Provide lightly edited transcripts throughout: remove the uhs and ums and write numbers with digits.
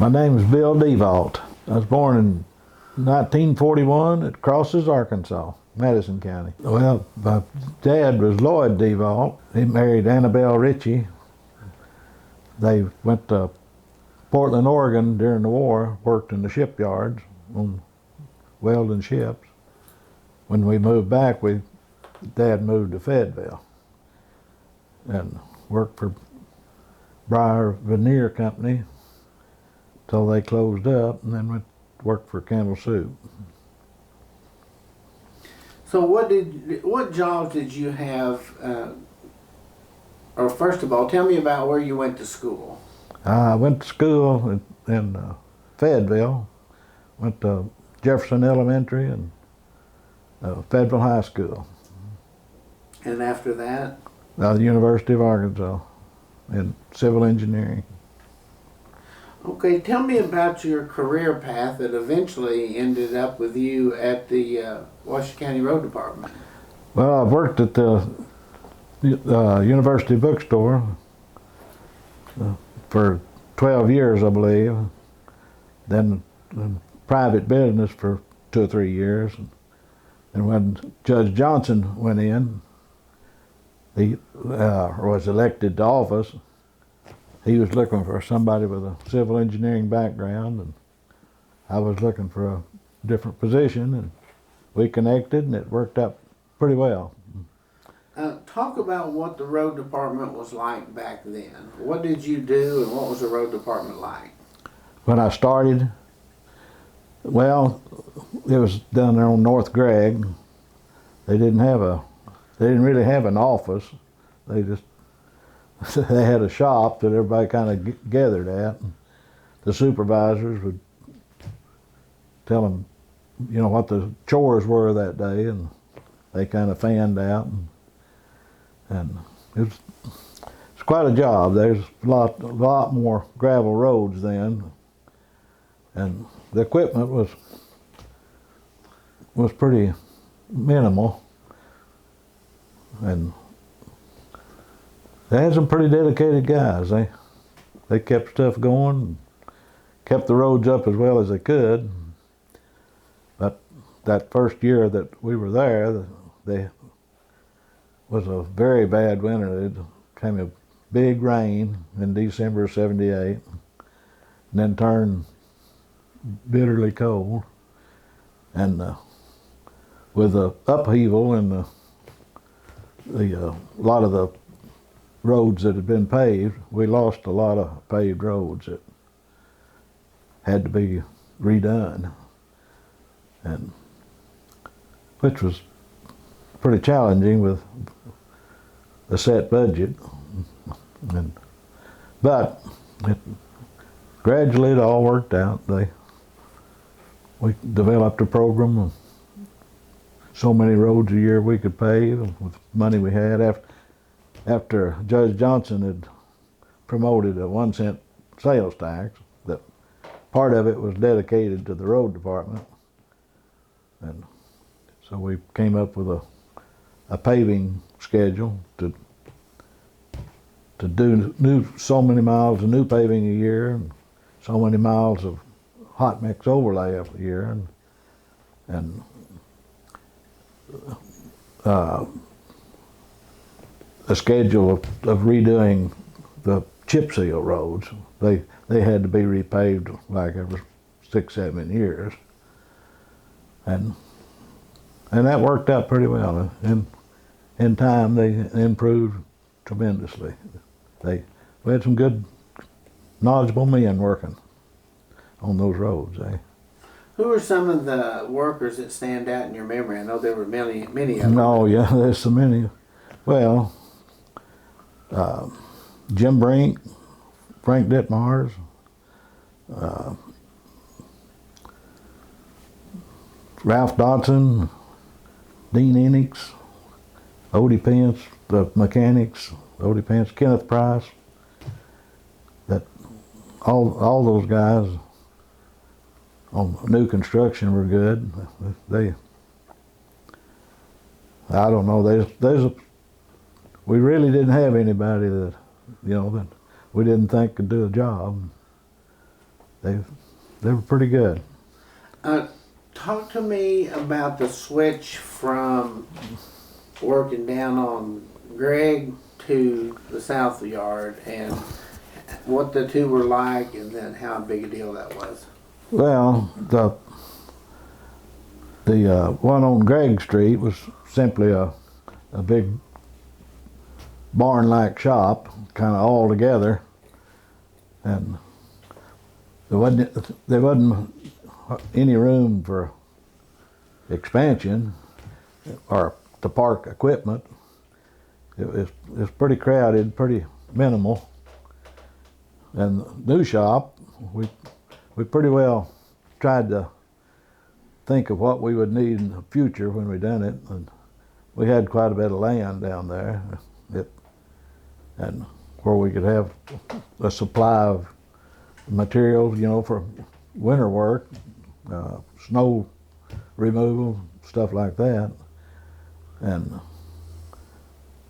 My name is Bill Devault. I was born in 1941 at Crosses, Arkansas, Madison County. Well, my dad was Lloyd Devault. He married Annabelle Ritchie. They went to Portland, Oregon during the war, worked in the shipyards on welding ships. When we moved back, Dad moved to Fayetteville and worked for Breyer Veneer Company till they closed up, and then went to work for Campbell Soup. So what jobs did you have, or first of all, tell me about where you went to school. I went to school in Fayetteville, went to Jefferson Elementary and Fayetteville High School. And after that? The University of Arkansas in civil engineering. Okay, tell me about your career path that eventually ended up with you at the Washington County Road Department. Well, I've worked at the University Bookstore for 12 years, I believe. Then private business for 2 or 3 years. And when Judge Johnson went in, he was elected to office. He was looking for somebody with a civil engineering background, and I was looking for a different position, and we connected, and it worked out pretty well. Talk about what the road department was like back then. What did you do, and what was the road department like? When I started, well, it was down there on North Gregg. They didn't really have an office. They had a shop that everybody kind of gathered at. The supervisors would tell them, what the chores were that day, and they kind of fanned out. And it's quite a job. There's a lot more gravel roads then, and the equipment was pretty minimal, and they had some pretty dedicated guys. They kept stuff going, kept the roads up as well as they could. But that first year that we were there, there was a very bad winter. It came a big rain in December of '78, and then turned bitterly cold. And with the upheaval and a lot of the roads that had been paved, we lost a lot of paved roads that had to be redone, and which was pretty challenging with a set budget. But gradually it all worked out. We developed a program of so many roads a year we could pave with money we had. After Judge Johnson had promoted a 1-cent sales tax, that part of it was dedicated to the road department. And so we came up with a paving schedule to do so many miles of new paving a year, and so many miles of hot mix overlay a year, and a schedule of redoing the chip seal roads. They had to be repaved like every 6-7 years, and that worked out pretty well. And in time, they improved tremendously. We had some good, knowledgeable men working on those roads. Who are some of the workers that stand out in your memory? I know there were many of them. No, yeah, there's so many. Well, Jim Brink, Frank Ditmars, Ralph Dodson, Dean Enix, Odie Pence, the mechanics, Odie Pence, Kenneth Price. That all those guys on new construction were good. I don't know. We really didn't have anybody that we didn't think could do a job. they were pretty good. Talk to me about the switch from working down on Greg to the South Yard and what the two were like, and then how big a deal that was. Well, the one on Gregg Street was simply a big barn-like shop, kind of all together, and there wasn't any room for expansion or to park equipment. It was pretty crowded, pretty minimal. And the new shop, we pretty well tried to think of what we would need in the future when we done it, and we had quite a bit of land down there, and where we could have a supply of materials, you know, for winter work, snow removal, stuff like that, and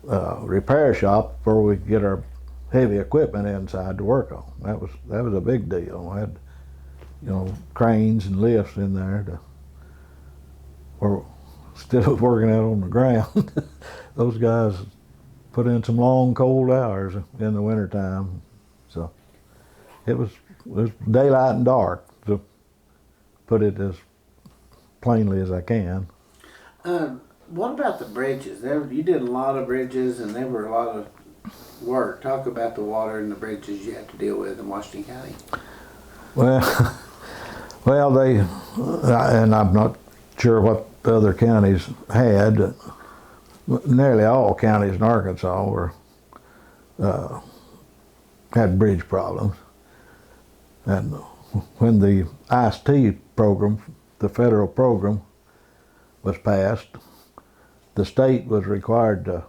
repair shop where we could get our heavy equipment inside to work on. That was a big deal. We had, you know, cranes and lifts in there or instead of working out on the ground, those guys put in some long cold hours in the wintertime. So it was daylight and dark, to put it as plainly as I can. What about the bridges? You did a lot of bridges, and there were a lot of work. Talk about the water and the bridges you had to deal with in Washington County. Well, they, and I'm not sure what the other counties had. Nearly all counties in Arkansas were had bridge problems, and when the IST program, the federal program, was passed, the state was required to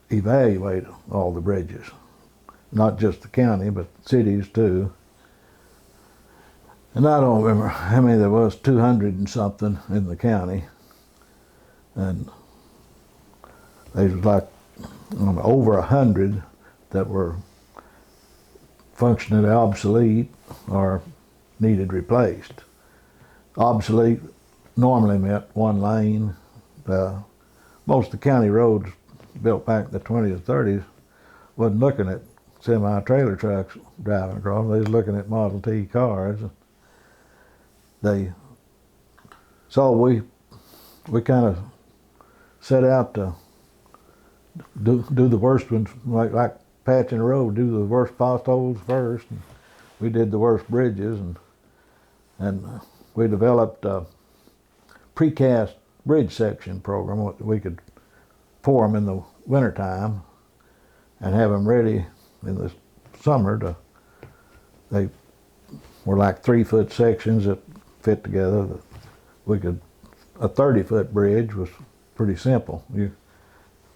evaluate all the bridges, not just the county, but cities too. And I don't remember how many there was, 200 and something in the county. And there was like over 100 that were functionally obsolete or needed replaced. Obsolete normally meant one lane. Most of the county roads built back in the 20s and 30s wasn't looking at semi-trailer trucks driving across. They was looking at Model T cars. So we kind of set out to do the worst ones, like patching a road, do the worst potholes first. And we did the worst bridges, and we developed a precast bridge section program. We could pour them in the wintertime and have them ready in the summer. They were like 3-foot sections that fit together. A 30-foot bridge was pretty simple. You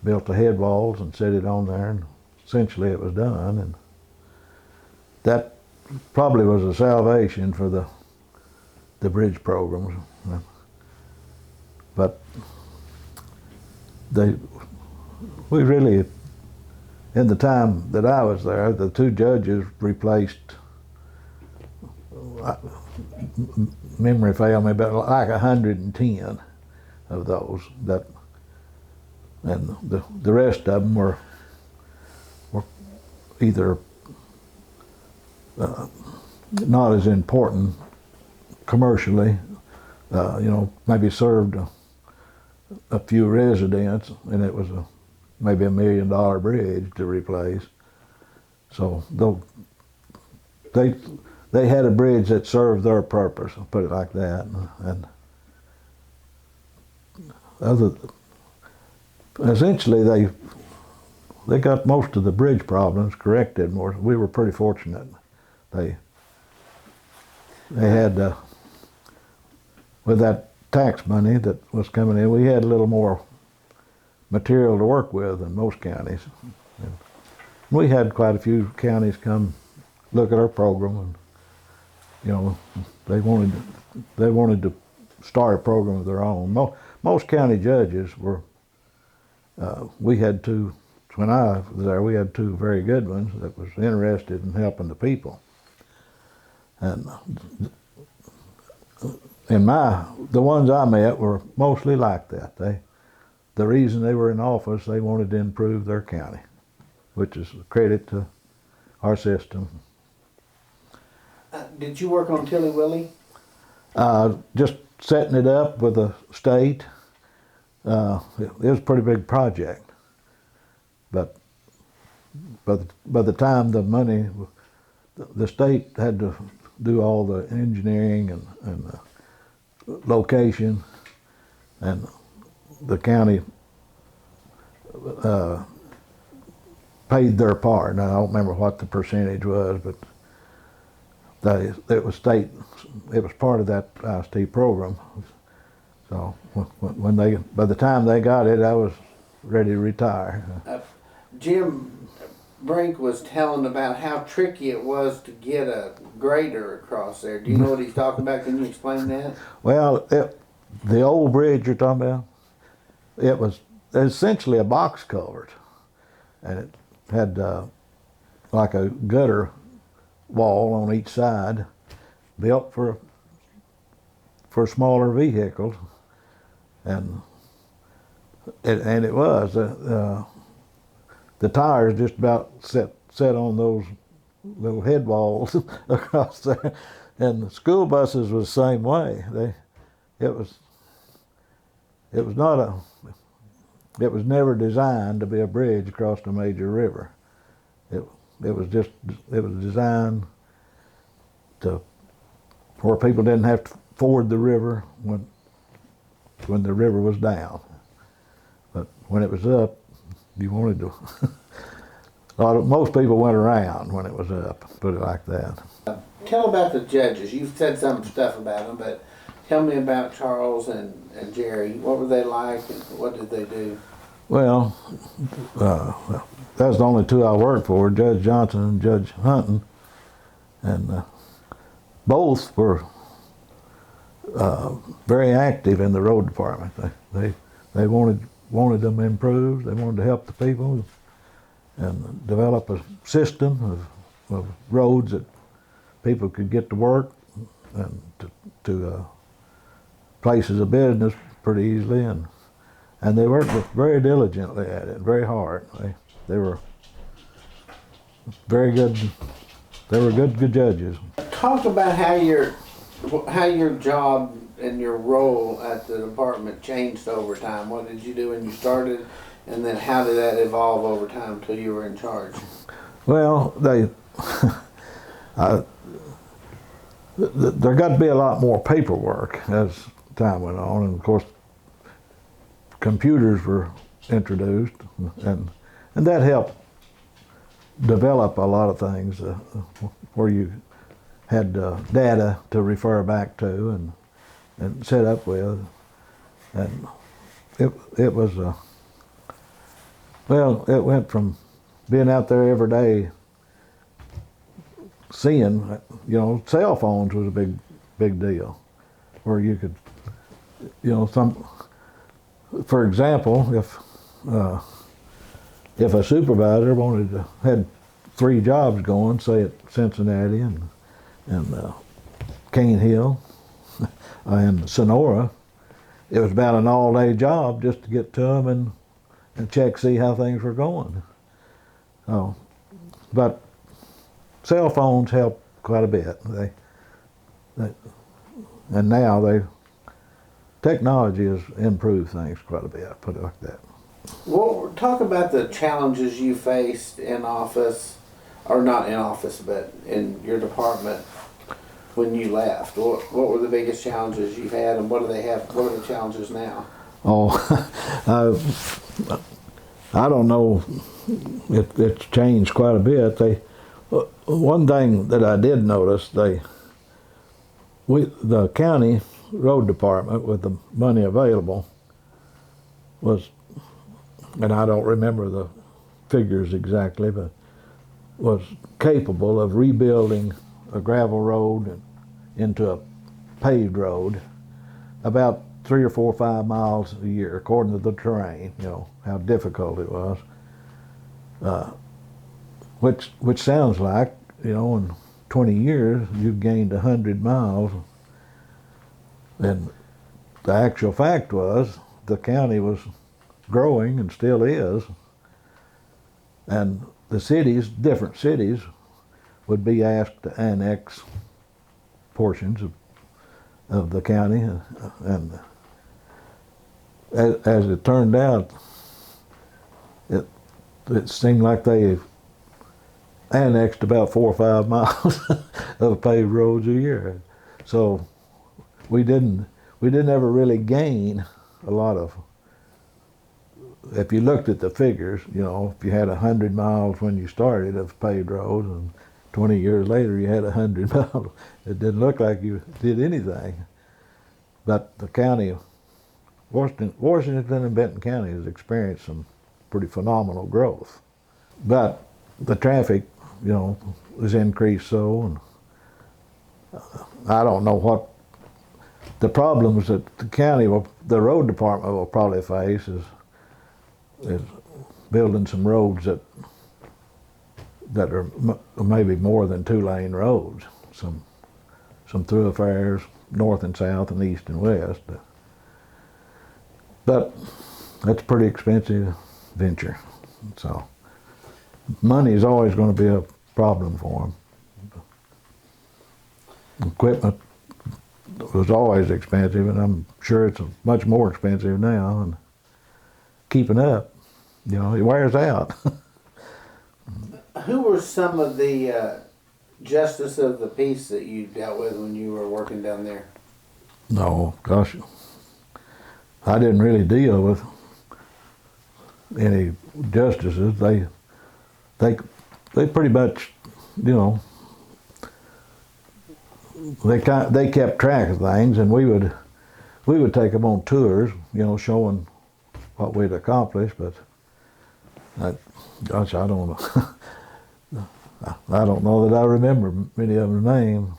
built the head walls and set it on there, and essentially it was done. And that probably was a salvation for the bridge programs. But we really, in the time that I was there, the two judges replaced, memory failed me, but like 110 of those. And the rest of them were either not as important commercially, maybe served a few residents, and it was maybe $1 million bridge to replace. So they had a bridge that served their purpose, I'll put it like that. And essentially they got most of the bridge problems corrected. We were pretty fortunate. They had with that tax money that was coming in, we had a little more material to work with than most counties. And we had quite a few counties come look at our program, and they wanted to start a program of their own. Most county judges were. We had two. When I was there, we had two very good ones that was interested in helping the people. And the ones I met were mostly like that. The reason they were in office, they wanted to improve their county, which is a credit to our system. Did you work on Tilly Willie? Just setting it up with the state, it was a pretty big project. But by the time the money, the state had to do all the engineering and the location, and the county paid their part. Now, I don't remember what the percentage was, but it was state. It was part of that IST program. So by the time they got it, I was ready to retire. Jim Brink was telling about how tricky it was to get a grader across there. Do you know what he's talking about? Can you explain that? Well, the old bridge you're talking about, it was essentially a box culvert, and it had like a gutter wall on each side, built for smaller vehicles, and it was the tires just about set on those little head walls across there, and the school buses was the same way. It was never designed to be a bridge across a major river. It was designed to where people didn't have to ford the river when the river was down. But when it was up, you wanted to. Most people went around when it was up, put it like that. Tell about the judges. You've said some stuff about them, but tell me about Charles and Jerry. What were they like, and what did they do? Well, that was the only two I worked for, Judge Johnson and Judge Hunton, and both were very active in the road department. They wanted them improved. They wanted to help the people and develop a system of roads that people could get to work and to places of business pretty easily, and they worked very diligently at it, very hard. They were very good. They were good judges. Talk about how your job and your role at the department changed over time. What did you do when you started, and then how did that evolve over time until you were in charge? Well, there got to be a lot more paperwork as time went on, and of course computers were introduced, and that helped develop a lot of things where you had data to refer back to and set up with, and it was it went from being out there every day, seeing, cell phones was a big deal, where you could, for example, if a supervisor had 3 jobs going, say at Cincinnati and Cane Hill and Sonora, it was about an all-day job just to get to them and check, see how things were going. So, but cell phones help quite a bit. And now technology has improved things quite a bit, put it like that. Well, talk about the challenges you faced in office, or not in office, but in your department when you left. What were the biggest challenges you've had, and what do they have? What are the challenges now? Oh, I don't know. It's changed quite a bit. One thing that I did notice, the county road department, with the money available, was, and I don't remember the figures exactly, but was capable of rebuilding a gravel road into a paved road about 3 or 4 or 5 miles a year, according to the terrain, how difficult it was. Which sounds like, in 20 years, you've gained 100 miles. And the actual fact was the county was growing and still is. And the cities, different cities, would be asked to annex portions of the county. And as it turned out, it seemed like they annexed about 4 or 5 miles of paved roads a year. So we didn't ever really gain a lot of. If you looked at the figures, you know, if you had 100 miles when you started of paved roads, and 20 years later you had 100 miles, it didn't look like you did anything. But the county, Washington and Benton County has experienced some pretty phenomenal growth. But the traffic, you know, has increased so, and I don't know what the problems that the county, the road department will probably face is building some roads that are maybe more than 2-lane roads, some thoroughfares north and south and east and west. But that's a pretty expensive venture, so money is always going to be a problem for them. Equipment was always expensive, and I'm sure it's much more expensive now, and keeping up, you know, it wears out. Who were some of the justice of the peace that you dealt with when you were working down there? No, gosh, I didn't really deal with any justices. They pretty much, you know, they kept track of things, and we would take them on tours, you know, showing what we'd accomplished. But gosh, I don't know. I don't know that I remember many of their names.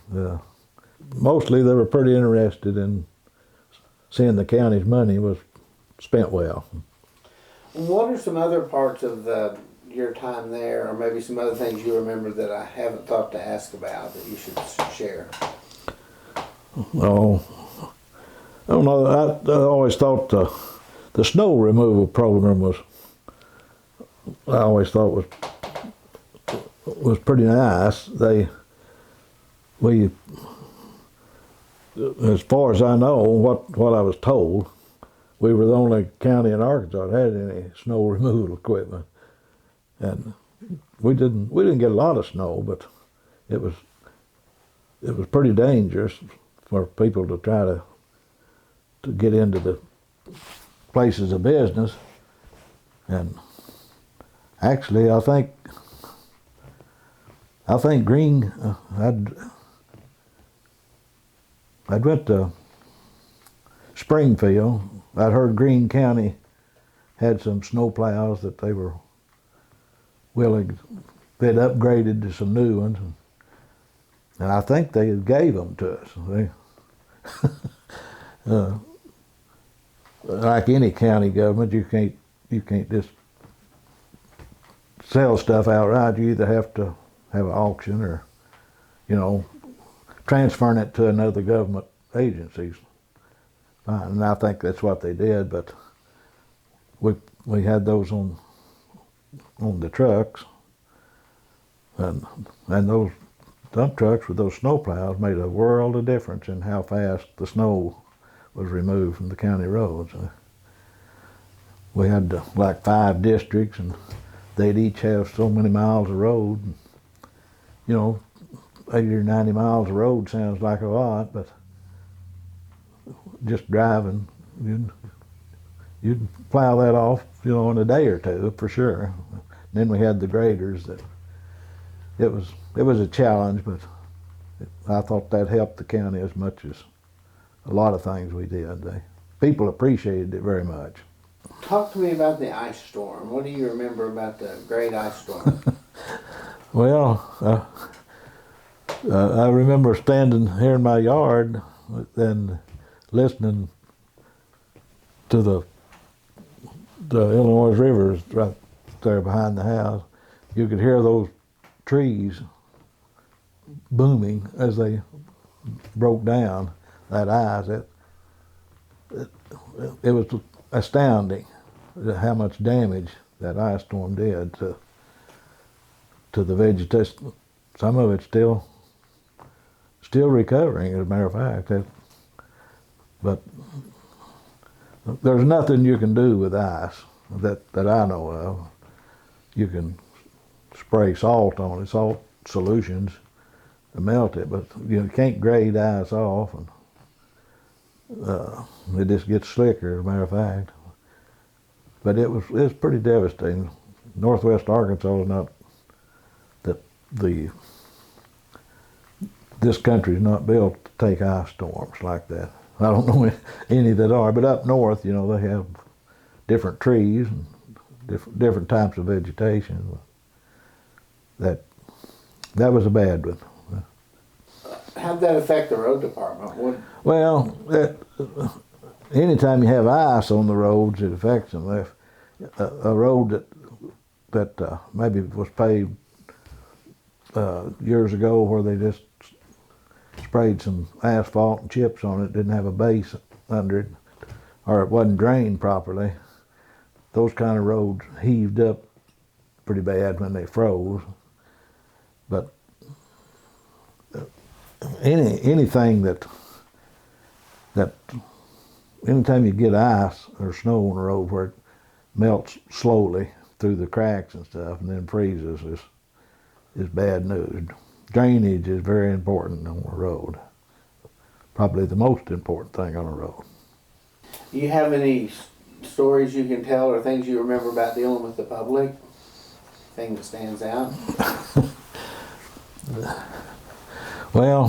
Mostly they were pretty interested in seeing the county's money was spent well. What are some other parts of your time there, or maybe some other things you remember that I haven't thought to ask about that you should share? Oh, I don't know. I always thought the snow removal program I always thought was pretty nice. As far as I know, what I was told, we were the only county in Arkansas that had any snow removal equipment, and we didn't get a lot of snow, but it was pretty dangerous for people to try to get into the places of business. And actually, I think Green, I'd went to Springfield. I'd heard Greene County had some snow plows that they were willing, they'd upgraded to some new ones, and I think they gave them to us. Like any county government, you can't just sell stuff outright. You either have to have an auction or, you know, transferring it to another government agency. And I think that's what they did, but we had those on the trucks, and those dump trucks with those snow plows made a world of difference in how fast the snow was removed from the county roads. We had like 5 districts, and they'd each have so many miles of road. You know, 80 or 90 miles of road sounds like a lot, but just driving, you'd plow that off, you know, in a day or two for sure. And then we had the graders that it was a challenge, but I thought that helped the county as much as a lot of things we did. People appreciated it very much. Talk to me about the ice storm. What do you remember about the great ice storm? Well, I remember standing here in my yard and listening to the Illinois River right there behind the house. You could hear those trees booming as they broke down that ice. It was astounding how much damage that ice storm did to the vegetation. Some of it's still recovering, as a matter of fact. But there's nothing you can do with ice that I know of. You can spray salt on it, salt solutions, to melt it, but you can't grade ice off, and it just gets slicker, as a matter of fact. But it's pretty devastating. Northwest Arkansas is not this country's not built to take ice storms like that. I don't know any that are, but up north, they have different trees and different types of vegetation. That was a bad one. How'd that affect the road department? Well, anytime you have ice on the roads, it affects them. If a road that maybe was paved years ago, where they just sprayed some asphalt and chips on it, didn't have a base under it, or it wasn't drained properly, those kind of roads heaved up pretty bad when they froze. But anything that anytime you get ice or snow on the road where it melts slowly through the cracks and stuff and then freezes is bad news. Drainage is very important on a road. Probably the most important thing on a road. Do you have any stories you can tell or things you remember about dealing with the public? Thing that stands out? Well,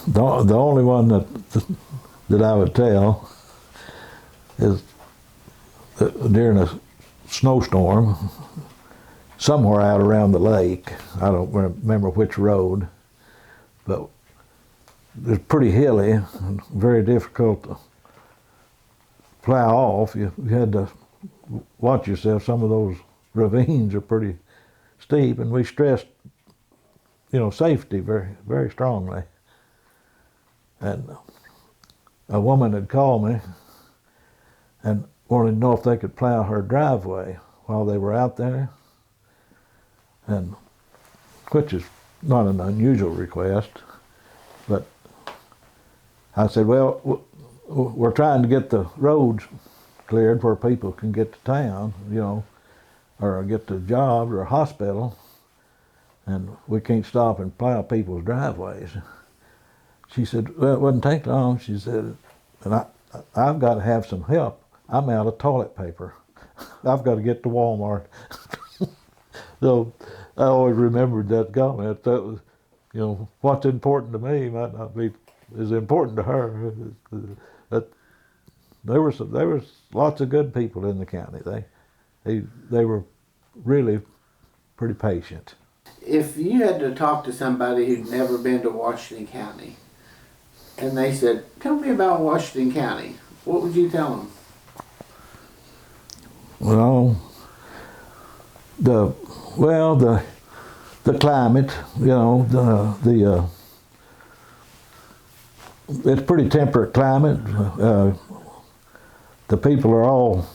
the only one that I would tell is during a snowstorm somewhere out around the lake. I don't remember which road, but it was pretty hilly and very difficult to plow off. You had to watch yourself. Some of those ravines are pretty steep, and we stressed safety very, very strongly. And a woman had called me and wanted to know if they could plow her driveway while they were out there, and which is not an unusual request. But I said, well, we're trying to get the roads cleared where people can get to town, or get to jobs or a hospital, and we can't stop and plow people's driveways. She said, well, it wouldn't take long. She said, and I've got to have some help. I'm out of toilet paper. I've got to get to Walmart. So I always remembered that comment. That was, what's important to me might not be as important to her. But there was lots of good people in the county. They were really pretty patient. If you had to talk to somebody who'd never been to Washington County, and they said, tell me about Washington County, what would you tell them? Well, the climate, it's pretty temperate climate. The people are all,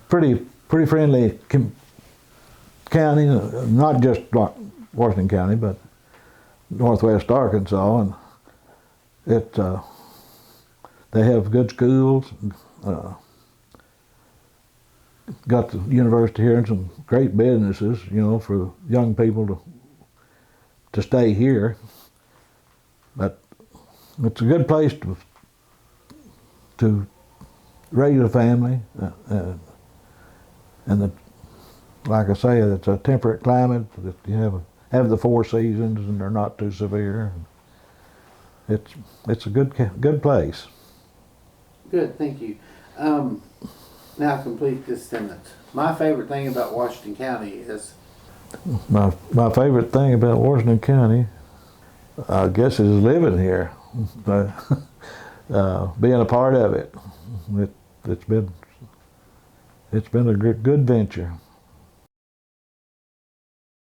pretty friendly county, not just Washington County, but Northwest Arkansas, and they have good schools. Got the university here and some great businesses, for young people to stay here. But it's a good place to raise a family, and like I say, it's a temperate climate. That you have the 4 seasons, and they're not too severe. It's a good place. Good, thank you. Now complete this sentence. My favorite thing about Washington County is... My favorite thing about Washington County, I guess, is living here. Being a part of it. It's been a good venture.